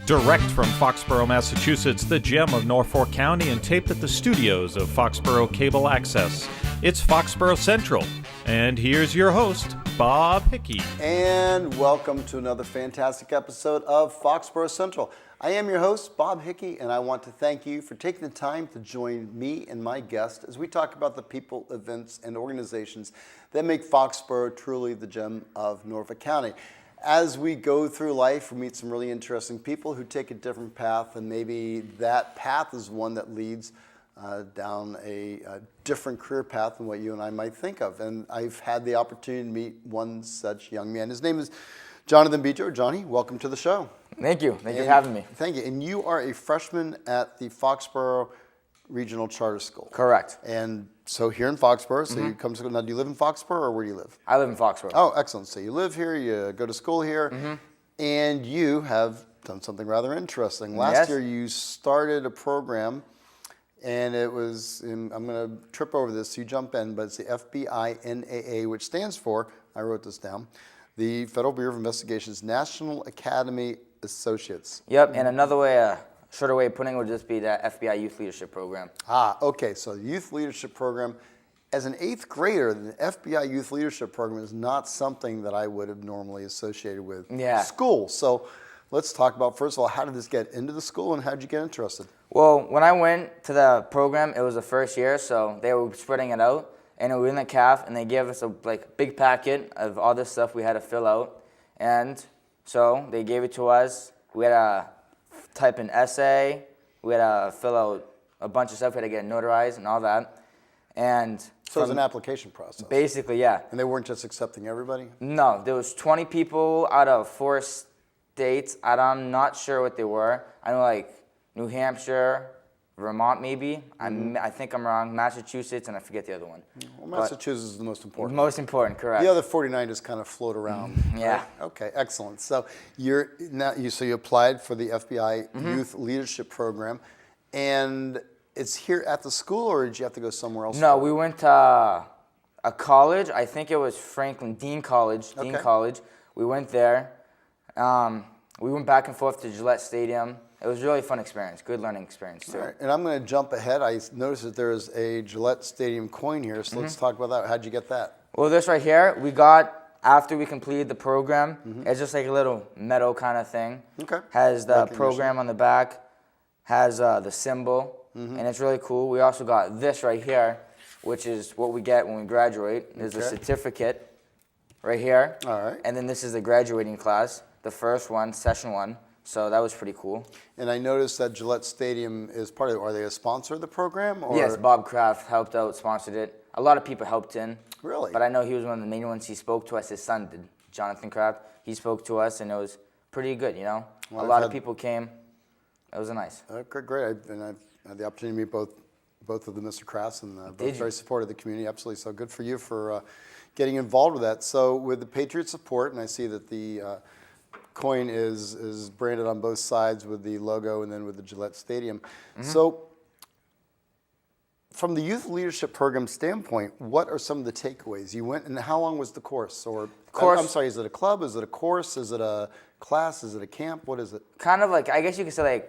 Direct from Foxborough, Massachusetts, the gem of Norfolk County, and taped at the studios of Foxborough Cable Access. It's Foxborough Central. And here's your host, Bob Hickey. And welcome to another fantastic episode of Foxborough Central. I am your host, Bob Hickey, and I want to thank you for taking the time to join me and my guest as we talk about the people, events, and organizations that make Foxborough truly the gem of Norfolk County. As we go through life, we meet some really interesting people who take a different path, and maybe that path is one that leads down a different career path than what you and I might think of. And I've had the opportunity to meet one such young man. His name is Jonathan Bejo. Johnny, welcome to the show. Thank you. Thank you for having me. Thank you. And you are a freshman at the Foxborough Regional Charter School. Correct. And so here in Foxborough, so you come to school. Now, do you live in Foxborough or where do you live? I live in Foxborough. Oh, excellent. So you live here, you go to school here, and you have done something rather interesting. Last year you started a program, and it was, I'm going to trip over this, so you jump in, but it's the FBINAA, which stands for, I wrote this down, the Federal Bureau of Investigation's National Academy Associates. Yep, and another way, shorter way of putting it would just be the FBI Youth Leadership Program. Okay, so the Youth Leadership Program. As an 8th grader, the FBI Youth Leadership Program is not something that I would have normally associated with school. So let's talk about, first of all, how did this get into the school and how did you get interested? Well, when I went to the program, it was the first year, so they were spreading it out, and it was in the CAF, and they gave us a big packet of all this stuff we had to fill out, and so they gave it to us. We had to type an essay, we had to fill out a bunch of stuff, we had to get it notarized and all that. And so it was an application process. Basically, yeah. And they weren't just accepting everybody? No, there was 20 people out of 4 states. I'm not sure what they were. I know New Hampshire, Vermont maybe. I think I'm wrong. Massachusetts, and I forget the other one. Well, Massachusetts is the most important. Most important, correct. The other 49 just kind of float around. Yeah. Right? Okay, excellent. So you applied for the FBI Youth Leadership Program, and it's here at the school, or did you have to go somewhere else? No, we went to a college. I think it was Dean College. Okay. Dean College. We went there. We went back and forth to Gillette Stadium. It was a really fun experience, good learning experience too. All right. And I'm going to jump ahead. I noticed that there is a Gillette Stadium coin here, so let's talk about that. How'd you get that? Well, this right here, we got after we completed the program. It's just like a little medal kind of thing. Okay. Has the program on the back, has the symbol, and it's really cool. We also got this right here, which is what we get when we graduate. There's a certificate right here. All right. And then this is the graduating class, the first one, session 1. So that was pretty cool. And I noticed that Gillette Stadium is part of it. Are they a sponsor of the program? Or? Yes, Bob Kraft helped out, sponsored it. A lot of people helped in. Really? But I know he was one of the main ones. He spoke to us. His son did, Jonathan Kraft. He spoke to us, and it was pretty good, you know? Well, a lot of people came. It was nice. Great. I've had the opportunity to meet both of the Mr. Crafts, and both very supportive of the community. Absolutely. So good for you for getting involved with that. So with the Patriot support, and I see that the coin is branded on both sides with the logo and then with the Gillette Stadium. So from the Youth Leadership Program standpoint, what are some of the takeaways? You went, and how long was the course? I'm sorry, is it a club? Is it a course? Is it a class? Is it a camp? What is it? Kind of I guess you could say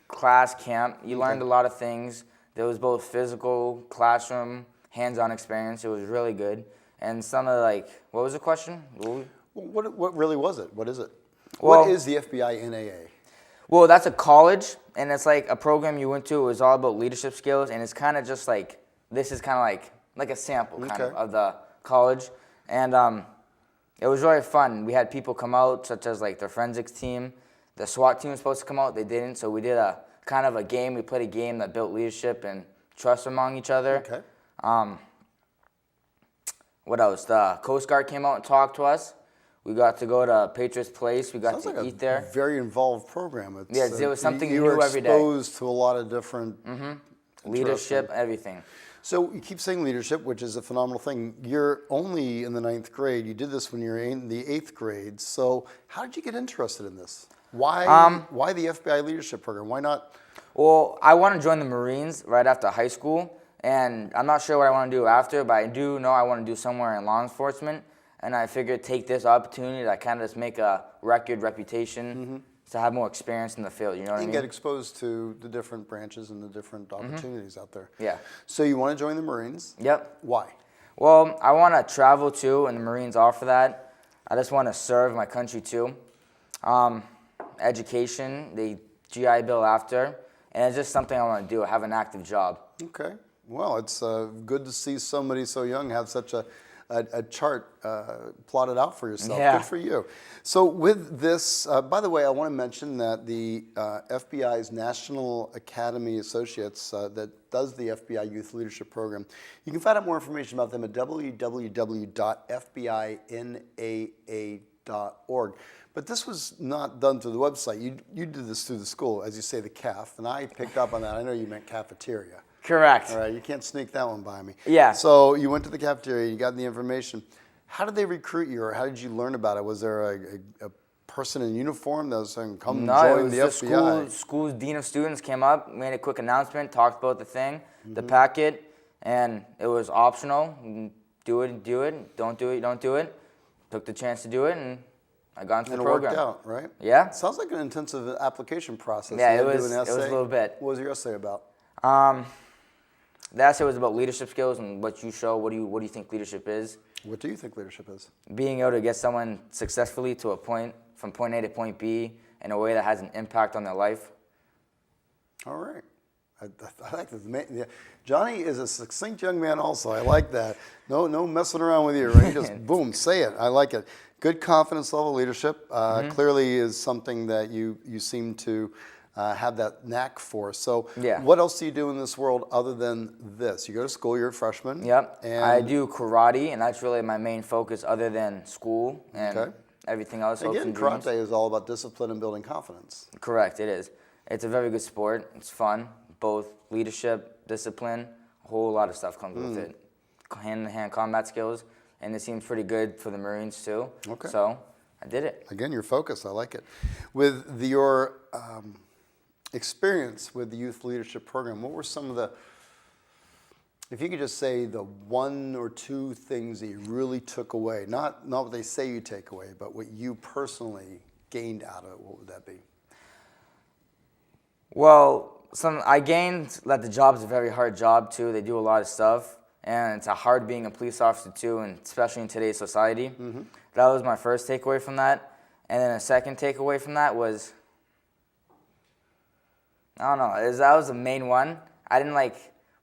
class camp. You learned a lot of things. There was both physical, classroom, hands-on experience. It was really good. And some of what was the question? What really was it? What is it? Well, what is the FBINAA? Well, that's a college, and it's a program you went to. It was all about leadership skills, and it's kind of just this is kind of like a sample of the college. And it was really fun. We had people come out, such as the forensics team. The SWAT team was supposed to come out. They didn't, so we did a kind of a game. We played a game that built leadership and trust among each other. Okay. What else? The Coast Guard came out and talked to us. We got to go to Patriots Place. We got to eat there. Very involved program. Yes, it was something new every day. You were exposed to a lot of different leadership, everything. So you keep saying leadership, which is a phenomenal thing. You're only in the 9th grade. You did this when you were in the 8th grade. So how did you get interested in this? Why the FBI Leadership Program? Why not? Well, I want to join the Marines right after high school, and I'm not sure what I want to do after, but I do know I want to do somewhere in law enforcement. And I figured take this opportunity to kind of just make a reputation to have more experience in the field. You know what I mean? And get exposed to the different branches and the different opportunities out there. Yeah. So you want to join the Marines? Yep. Why? Well, I want to travel too, and the Marines offer that. I just want to serve my country too. Education, the GI Bill after, and it's just something I want to do. Have an active job. Okay. Well, it's good to see somebody so young have such a chart plotted out for yourself. Yeah. Good for you. So with this, by the way, I want to mention that the FBI's National Academy Associates that does the FBI Youth Leadership Program, you can find out more information about them at www.fbinaa.org. But this was not done through the website. You did this through the school, as you say, the CAF, and I picked up on that. I know you meant cafeteria. Correct. All right, you can't sneak that one by me. Yeah. So you went to the cafeteria, you got the information. How did they recruit you, or how did you learn about it? Was there a person in uniform that was saying, come join the FBI? School's dean of students came up, made a quick announcement, talked about the thing, the packet, and it was optional. Do it, don't do it, don't do it. Took the chance to do it, and I got into the program. And it worked out, right? Yeah. Sounds like an intensive application process. Yeah, You it had to was do an essay. a little bit. What was your essay about? The essay was about leadership skills and what you show. What do you think leadership is? What do you think leadership is? Being able to get someone successfully to a point, from point A to point B, in a way that has an impact on their life. All right. I like this. Yeah. Johnny is a succinct young man also. I like that. No messing around with you, right? Just boom, say it. I like it. Good confidence level leadership clearly is something that you seem to have that knack for. So yeah. What else do you do in this world other than this? You go to school, you're a freshman. Yep. And I do karate, and that's really my main focus other than school and everything else. Again, karate is all about discipline and building confidence. Correct, it is. It's a very good sport. It's fun. Both leadership, discipline, a whole lot of stuff comes with it. Hand-to-hand combat skills, and it seems pretty good for the Marines too. Okay. So I did it. Again, your focus, I like it. With your experience with the Youth Leadership Program, what were some of the, if you could just say the one or two things that you really took away, not what they say you take away, but what you personally gained out of it, what would that be? Well, I gained that the job is a very hard job too. They do a lot of stuff, and it's hard being a police officer too, and especially in today's society. That was my first takeaway from that. And then a second takeaway from that was, I don't know, that was the main one. I didn't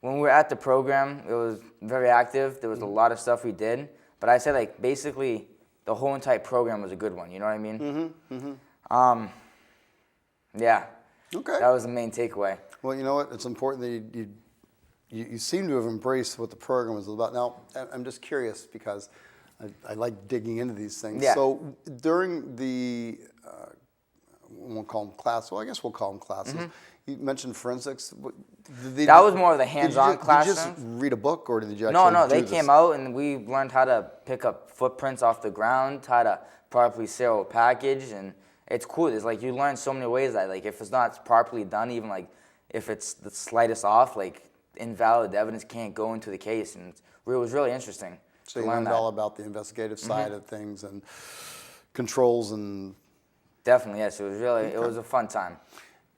when we were at the program, it was very active. There was a lot of stuff we did. But I said basically the whole entire program was a good one. You know what I mean? Yeah. Okay. That was the main takeaway. Well, you know what? It's important that you seem to have embraced what the program was about. Now, I'm just curious because I like digging into these things. Yeah. So during the, we won't call them classes. Well, I guess we'll call them classes. You mentioned forensics. That was more of the hands-on classroom. Did you just read a book, or did you actually No, they do came out and we learned how to pick up footprints off the ground, how to properly seal a package, and it's cool. It's you learn so many ways that if it's not properly done, even if it's the slightest off, invalid evidence can't go into the case, and it was really interesting. So you learned all about the investigative side of things and controls and. Definitely, yes. It was it was a fun time.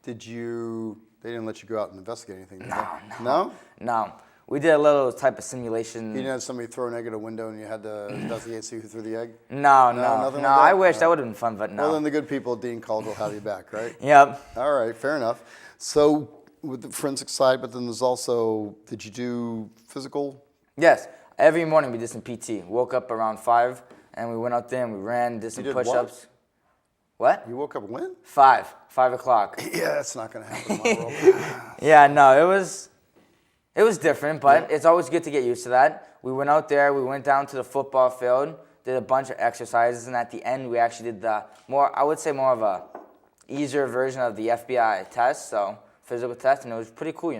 They didn't let you go out and investigate anything, did No? No? No. We did a little type of simulation. You didn't have somebody throw an egg at a window and you had to investigate, see who threw the egg? No. Nothing like that? I wish that would have been fun, but no. Well, then the good people at Dean College will have you back, right? Yep. All right, fair enough. So with the forensic side, but then there's also, did you do physical? Yes. Every morning we did some PT. Woke up around 5 and we went out there and we ran, did some push-ups. What? You woke up when? 5 o'clock. Yeah, that's not going to happen in my world. Yeah, no, it was different, but it's always good to get used to that. We went out there, we went down to the football field, did a bunch of exercises, and at the end we actually did more of a easier version of the FBI test, so physical test, and it was pretty cool,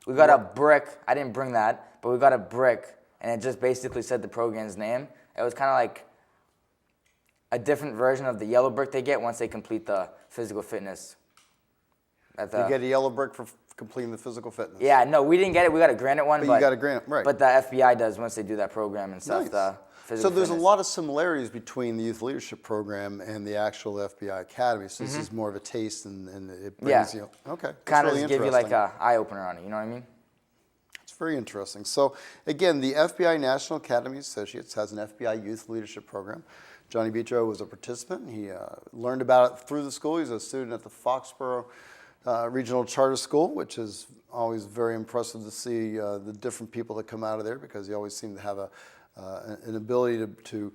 We got a brick, I didn't bring that, but we got a brick, and it just basically said the program's name. It was kind of a different version of the yellow brick they get once they complete the physical fitness. You get a yellow brick for completing the physical fitness. Yeah, no, we didn't get it. We got a granted one. But you got a grant, right. But the FBI does once they do that program and stuff. Nice. The physical So there's fitness. a lot of similarities between the Youth Leadership Program and the actual FBI Academy. So this is more of a taste and it brings you. Okay. Kind of really give you like interesting. a eye opener on it. You know what I mean? It's very interesting. So again, the FBI National Academy Associates has an FBI Youth Leadership Program. Johnny Bitro was a participant. He learned about it through the school. He's a student at the Foxborough Regional Charter School, which is always very impressive to see the different people that come out of there, because you always seem to have an ability to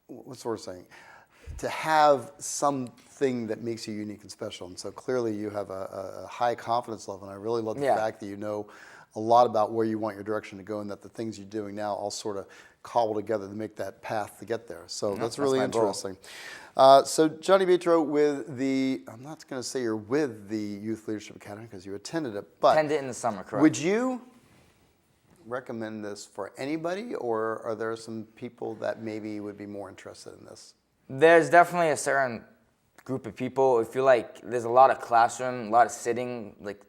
what's the word saying? To have something that makes you unique and special. And so clearly you have a high confidence level, and I really love the fact that you know a lot about where you want your direction to go, and that the things you're doing now all sort of cobble together to make that path to get there. So that's really interesting. So Johnny Bitro, with the, I'm not going to say you're with the Youth Leadership Academy because you attended it, but Attended in the summer, correct? Would you recommend this for anybody, or are there some people that maybe would be more interested in this? There's definitely a certain group of people. If you like, there's a lot of classroom, a lot of sitting, like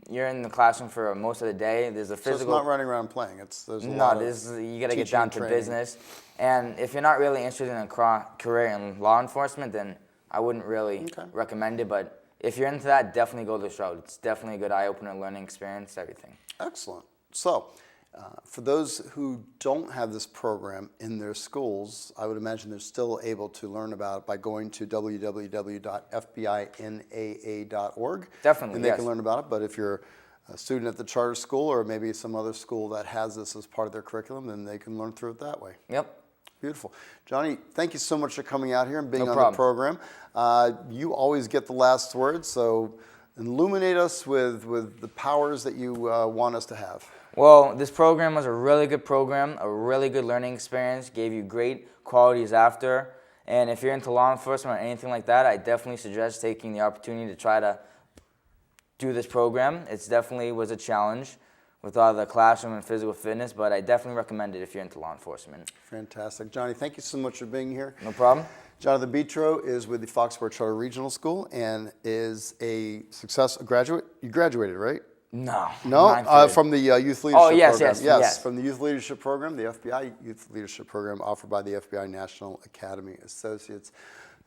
you're in the classroom for most of the day. There's a physical. So it's not running around playing. There's a no, lot you got to get down to business. And if you're not really interested in a career in law enforcement, then I wouldn't really recommend it. But if you're into that, definitely go this route. It's definitely a good eye-opener, learning experience, everything. Excellent. So for those who don't have this program in their schools, I would imagine they're still able to learn about it by going to www.fbinaa.org. Definitely, and they can learn about it. But if you're a student at the charter school, or maybe some other school that has this as part of their curriculum, then they can learn through it that way. Yep. Beautiful. Johnny, thank you so much for coming out here and being No on problem. the program. You always get the last word, so illuminate us with the powers that you want us to have. Well, this program was a really good program, a really good learning experience, gave you great qualities after. And if you're into law enforcement or anything like that, I definitely suggest taking the opportunity to try to do this program. It definitely was a challenge with all the classroom and physical fitness, but I definitely recommend it if you're into law enforcement. Fantastic. Johnny, thank you so much for being here. No problem. Jonathan Bitro is with the Foxborough Charter Regional School and is a graduate. You graduated, right? No. No? From the Youth Leadership Program. Yes, from the Youth Leadership Program, the FBI Youth Leadership Program offered by the FBI National Academy Associates.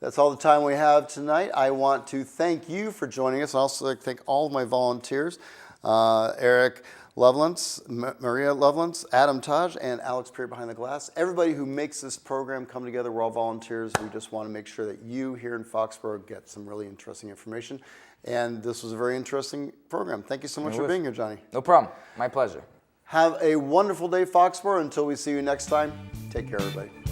That's all the time we have tonight. I want to thank you for joining us. I also like to thank all of my volunteers, Eric Lovelace, Maria Lovelace, Adam Taj, and Alex Peer behind the glass. Everybody who makes this program come together, we're all volunteers. We just want to make sure that you here in Foxborough get some really interesting information. And this was a very interesting program. Thank you so much for being here, Johnny. No problem. My pleasure. Have a wonderful day, Foxborough. Until we see you next time, take care, everybody.